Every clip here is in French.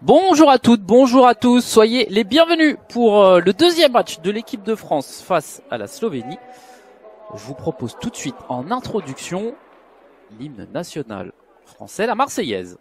Bonjour à toutes, bonjour à tous, soyez les bienvenus pour le deuxième match de l'équipe de France face à la Slovénie. Je vous propose tout de suite en introduction l'hymne national français, la Marseillaise.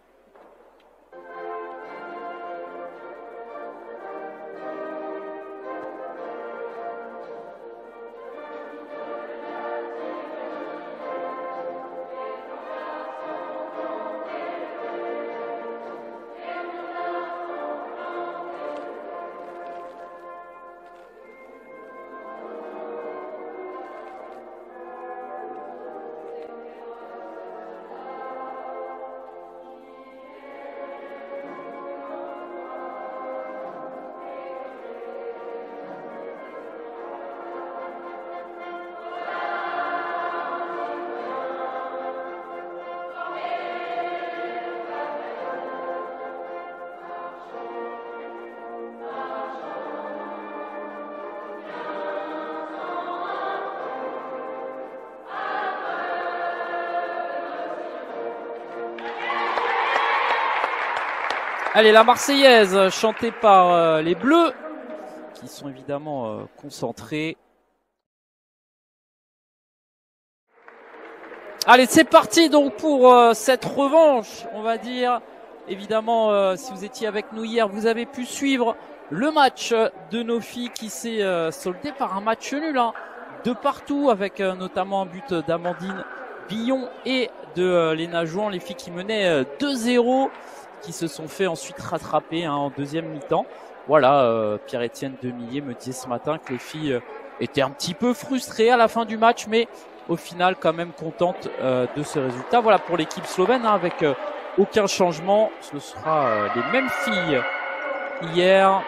Allez, la Marseillaise chantée par les Bleus qui sont évidemment concentrés. Allez, c'est parti donc pour cette revanche, on va dire. Évidemment, si vous étiez avec nous hier, vous avez pu suivre le match de nos filles qui s'est soldé par un match nul, de partout, avec notamment un but d'Amandine Billon et de Léna Jouan, les filles qui menaient 2-0, qui se sont fait ensuite rattraper en deuxième mi-temps. Voilà, Pierre-Étienne Demillier me disait ce matin que les filles étaient un petit peu frustrées à la fin du match, mais au final quand même contentes de ce résultat. Voilà pour l'équipe slovène, avec aucun changement. Ce sera les mêmes filles qu'hier.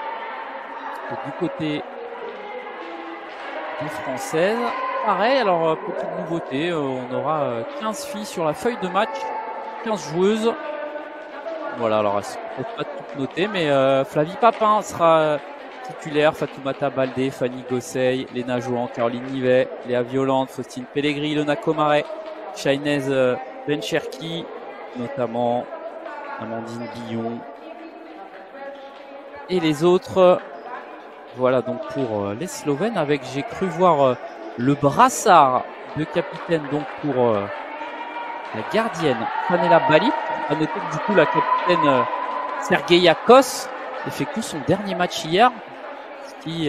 Et du côté des Françaises, pareil, alors petite nouveauté, on aura 15 filles sur la feuille de match, 15 joueuses. Voilà, alors elles sont peut-être pas toutes notées, mais Flavie Papin sera titulaire, Fatoumata Baldé, Fanny Gossey, Léna Jouan, Caroline Nivet, Léa Violante, Faustine Pellegrini, Ilona Komaré, Shainez Bencherki, notamment Amandine Billon et les autres. Voilà donc pour les Slovènes, avec, j'ai cru voir le brassard de capitaine donc pour la gardienne Fanela Balic. À noter que du coup la capitaine Sergeia Kos effectue son dernier match hier, ce qui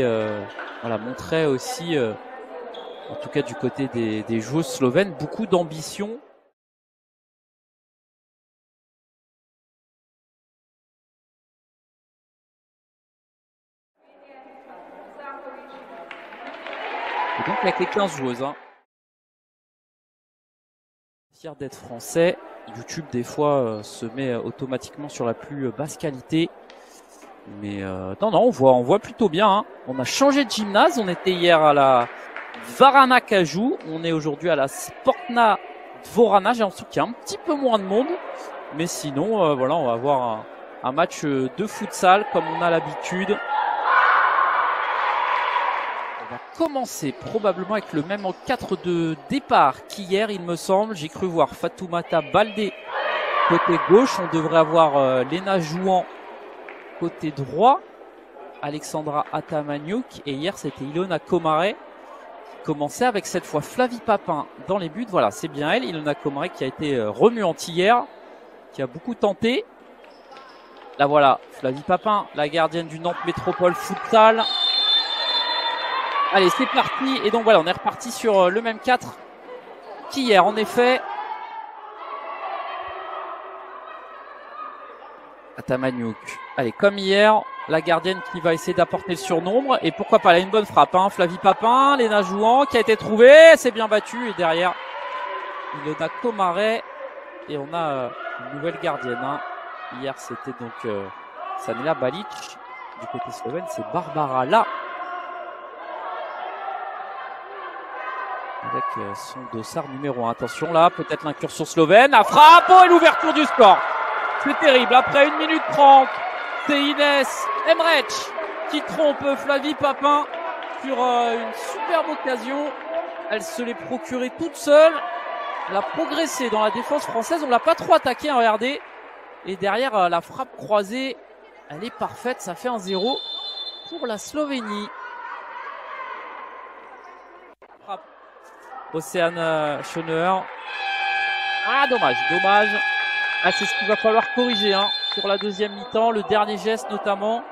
voilà, montrait aussi, en tout cas du côté des joueuses slovènes, beaucoup d'ambition. Et donc avec les 15 joueuses, fier d'être français. YouTube des fois se met automatiquement sur la plus basse qualité, mais non, on voit plutôt bien. On a changé de gymnase, on était hier à la Varana Cajou, on est aujourd'hui à la Sportna Dvorana. J'ai l'impression qu'il y a un petit peu moins de monde, mais sinon voilà, on va avoir un match de futsal comme on a l'habitude. On va commencer probablement avec le même 4 de départ qu'hier, il me semble. J'ai cru voir Fatoumata Baldé côté gauche. On devrait avoir Léna Jouan côté droit, Alexandra Atamaniuk, et hier c'était Ilona Komaré qui commençait, avec cette fois Flavie Papin dans les buts. Voilà, c'est bien elle, Ilona Komaré, qui a été remuante hier, qui a beaucoup tenté. Là voilà, Flavie Papin, la gardienne du Nantes Métropole Futsal. Allez, c'est parti. Et donc voilà, on est reparti sur le même 4 qu'hier, en effet. Atamaniuk. Allez, comme hier, la gardienne qui va essayer d'apporter le surnombre. Et pourquoi pas, elle a une bonne frappe. Flavie Papin, Léna Jouan qui a été trouvée. Elle s'est bien battue. Et derrière, Ilona Komaré. Et on a une nouvelle gardienne. Hier, c'était donc Sanela Balic. Du côté slovène, c'est Barbara La, avec son dossard numéro 1. Attention là, peut-être l'incursion slovène. La frappe, et l'ouverture du score. C'est terrible. Après 1 minute 30, c'est Inès Emrech qui trompe Flavie Papin sur une superbe occasion. Elle se l'est procurée toute seule. Elle a progressé dans la défense française. On l'a pas trop attaqué, regardez. Et derrière, la frappe croisée Elle est parfaite, ça fait 1-0 pour la Slovénie. Océane Schöner. Ah, dommage. Ah, c'est ce qu'il va falloir corriger sur la deuxième mi-temps. Le dernier geste notamment.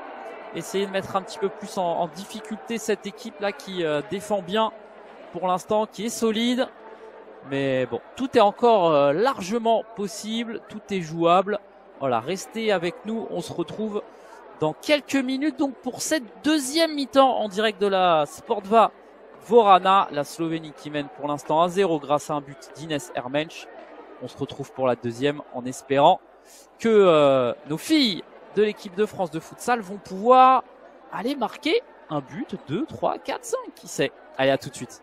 Essayer de mettre un petit peu plus en difficulté cette équipe-là qui défend bien pour l'instant, qui est solide. Mais bon, tout est encore largement possible. Tout est jouable. Voilà, restez avec nous. On se retrouve dans quelques minutes donc pour cette deuxième mi-temps en direct de la Sportva Vorana. La Slovénie qui mène pour l'instant 1-0 grâce à un but d'Ines Hermench. On se retrouve pour la deuxième en espérant que nos filles de l'équipe de France de futsal vont pouvoir aller marquer un but, 2, 3, 4, 5, qui sait. Allez, à tout de suite.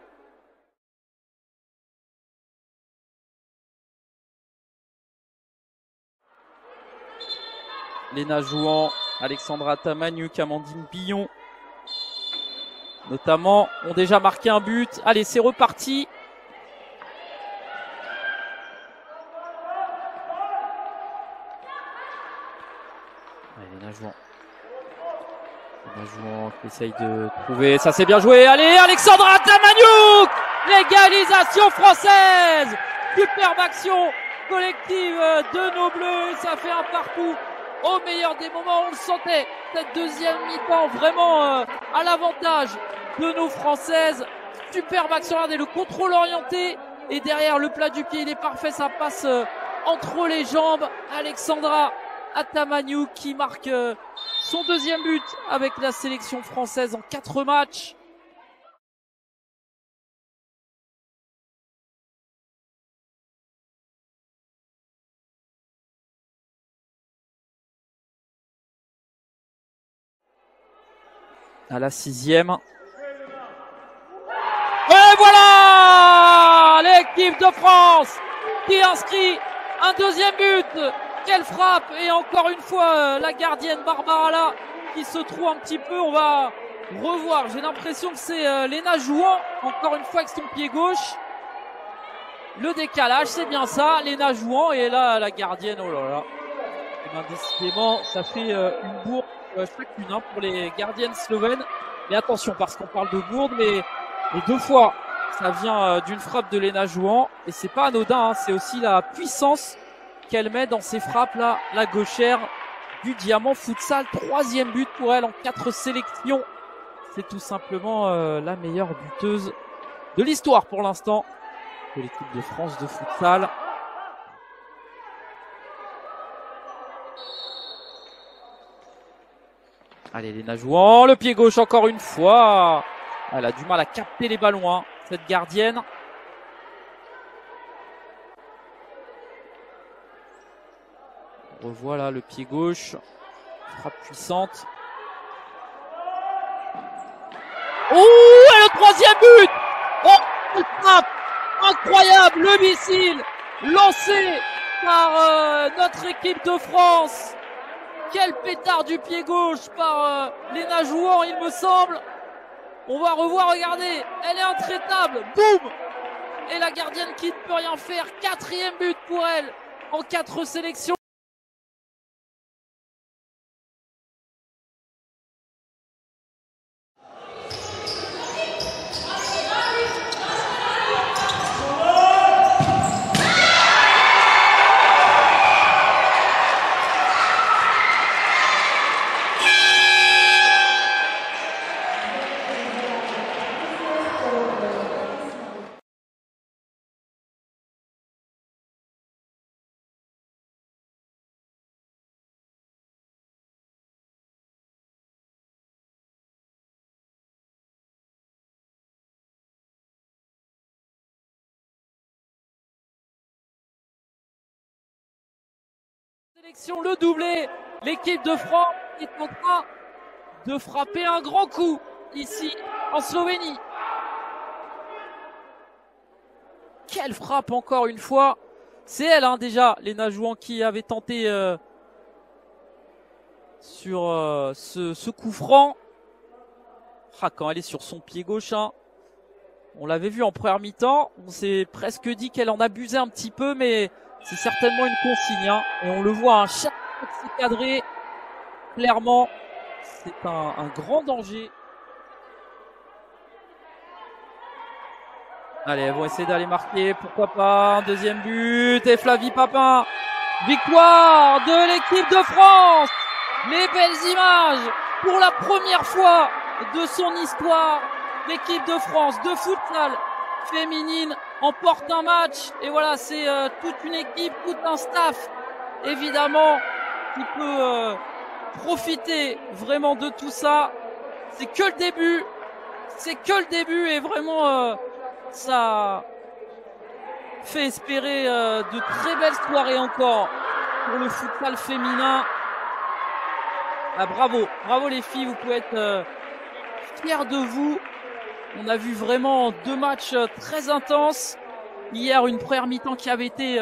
Léna Jouan, Alexandra Tamaniuk, Amandine Billon, notamment, ont déjà marqué un but. Allez, c'est reparti. Allez, Léna Jouan. Léna Jouan qui essaye de trouver. Ça, c'est bien joué. Allez, Alexandra Tamaniuk! L'égalisation française! Superbe action collective de nos Bleus. Ça fait un partout. Au meilleur des moments, on le sentait. Cette deuxième mi-temps vraiment à l'avantage de nos Françaises. Superbe action, regardez le contrôle orienté. Et derrière le plat du pied, il est parfait. Ça passe entre les jambes. Alexandra Atamaniuk qui marque son deuxième but avec la sélection française en 4 matchs. À la 6e. Et voilà l'équipe de France qui inscrit un deuxième but. Quelle frappe! Et encore une fois, la gardienne Barbara là qui se trouve un petit peu. On va revoir. J'ai l'impression que c'est Léna Jouan, encore une fois avec son pied gauche. Le décalage, c'est bien ça. Léna Jouan et là la gardienne, oh là là. Et bien décidément, ça fait une bourde chacune pour les gardiennes slovènes. Mais attention, parce qu'on parle de bourde, mais les deux fois, ça vient d'une frappe de Léna Jouan. Et c'est pas anodin, c'est aussi la puissance qu'elle met dans ses frappes là, la gauchère du Diamant Futsal. 3e but pour elle en 4 sélections. C'est tout simplement la meilleure buteuse de l'histoire pour l'instant de l'équipe de France de futsal. Allez, Léna Jouan, le pied gauche encore une fois. Elle a du mal à capter les ballons, cette gardienne. Revoilà le pied gauche. Frappe puissante. Oh, et le 3e but! Oh, une frappe incroyable, le missile lancé par notre équipe de France. Quel pétard du pied gauche par Léna Jouan, il me semble. On va revoir, regardez, elle est intraitable. Boum! Et la gardienne qui ne peut rien faire. 4e but pour elle en 4 sélections. Le doublé, l'équipe de France est en train de frapper un grand coup ici en Slovénie. Quelle frappe encore une fois. C'est elle déjà, Léna Jouan, qui avait tenté sur ce coup franc. Ah, quand elle est sur son pied gauche, on l'avait vu en première mi-temps, on s'est presque dit qu'elle en abusait un petit peu, mais c'est certainement une consigne, et on le voit, chaque fois que c'est cadré, clairement, c'est un grand danger. Allez, elles vont essayer d'aller marquer, pourquoi pas, un deuxième but, et Flavie Papin, victoire de l'équipe de France. Les belles images pour la première fois de son histoire. L'équipe de France de futsal féminine emporte un match, et voilà, c'est toute une équipe, tout un staff, évidemment, qui peut profiter vraiment de tout ça. C'est que le début, et vraiment ça fait espérer de très belles soirées encore pour le futsal féminin. Ah, bravo les filles, vous pouvez être fiers de vous. On a vu vraiment 2 matchs très intenses. Hier, une première mi-temps qui avait été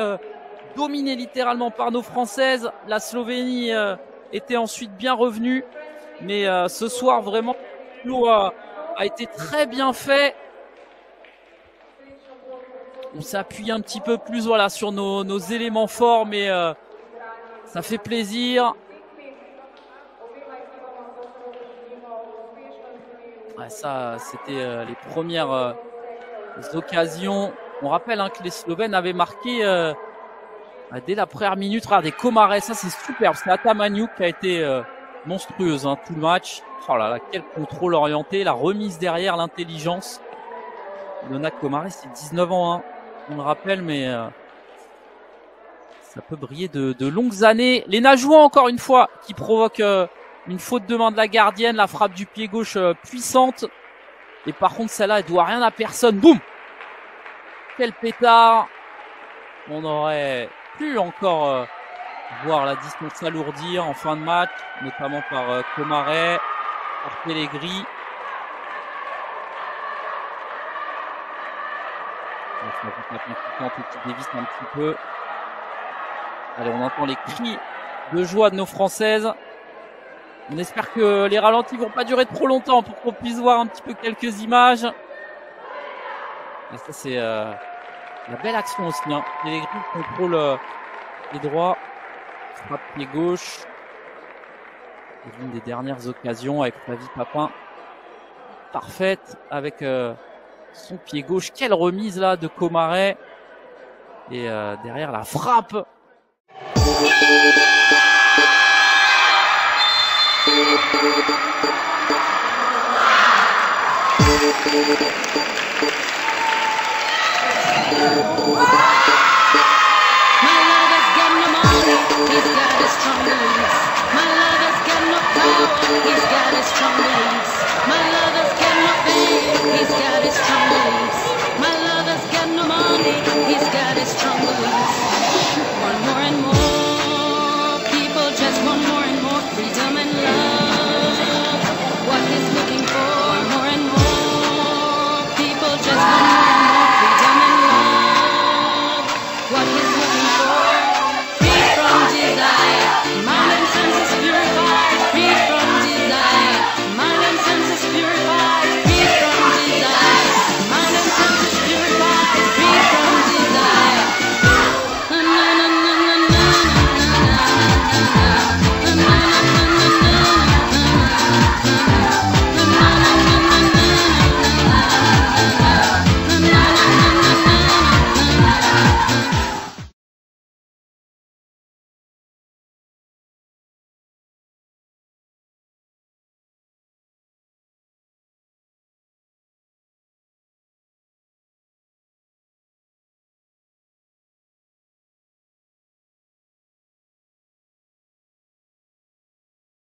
dominée littéralement par nos Françaises. La Slovénie était ensuite bien revenue. Mais ce soir, vraiment, le boulot a été très bien fait. On s'est appuyé un petit peu plus voilà, sur nos éléments forts, mais ça fait plaisir. Ouais, ça, c'était les premières occasions. On rappelle que les Slovènes avaient marqué dès la première minute. Regardez, Komaré, ça c'est superbe. C'est Atamaniuk qui a été monstrueuse tout le match. Oh là là, quel contrôle orienté, la remise derrière, l'intelligence. Ilona Komaré, c'est 19 ans, on le rappelle, mais ça peut briller de longues années. Léna Jouan, encore une fois, qui provoque une faute de main de la gardienne, la frappe du pied gauche puissante. Et par contre, celle-là, elle doit rien à personne. Boum! Quel pétard! On aurait pu encore voir la distance s'alourdir en fin de match, notamment par Komaré, par Pellegrini. Qui dévisse un petit peu. Allez, on entend les cris de joie de nos Françaises. On espère que les ralentis vont pas durer trop longtemps pour qu'on puisse voir un petit peu quelques images. Et ça, c'est la belle action aussi. Pellegrini contrôle les droits, frappe pied gauche. C'est l'une des dernières occasions avec Flavie Papin. Parfaite avec son pied gauche. Quelle remise là de Komaré. Et derrière la frappe. My love has got pneumonia, he's got a strong release. My